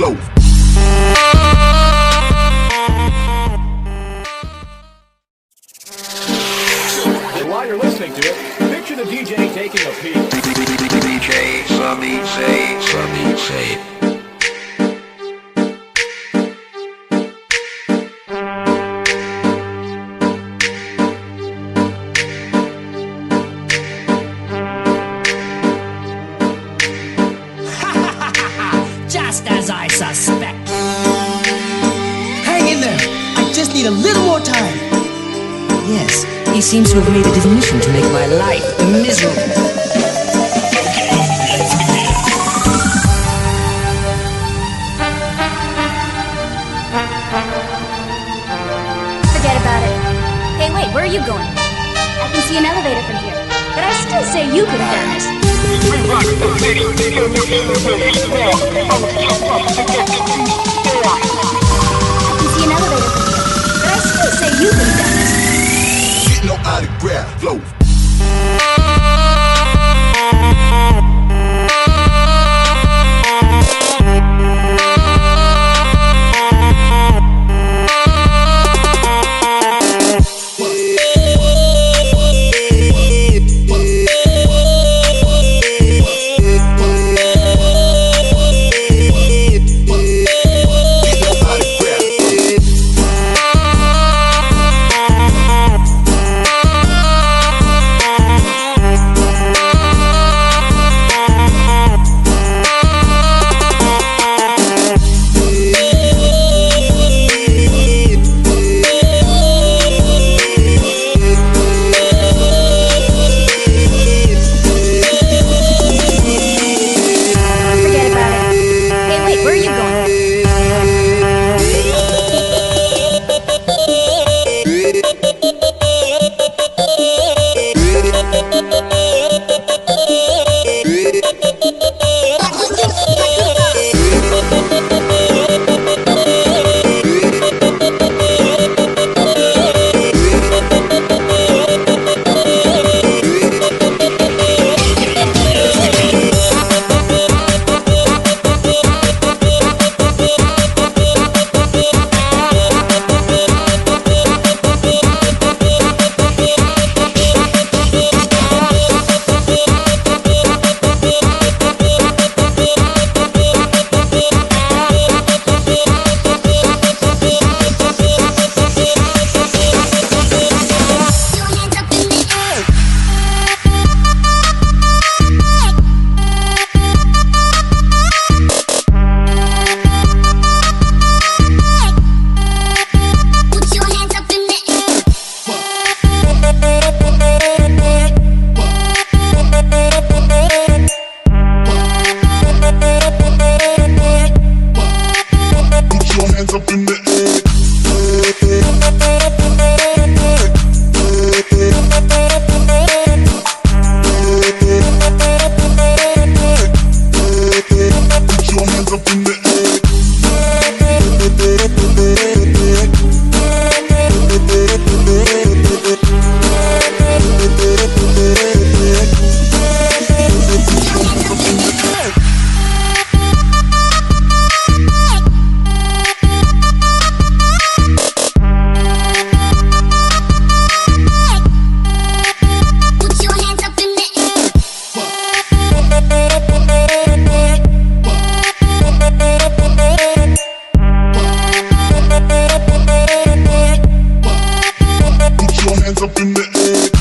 flow. And while you're listening to it, picture the DJ taking a peek. DJ Sunny Say, Sunny Say. Just as I suspect. Hang in there. I just need a little more time. Yes, he seems to have made it his mission to make my life miserable. Forget about it. Hey, wait, where are you going? I can see an elevator from here, but I still say you could have done this. I can see an elevator from here, but I still say you could have done this. Get no autograph flow. Hands up in the air.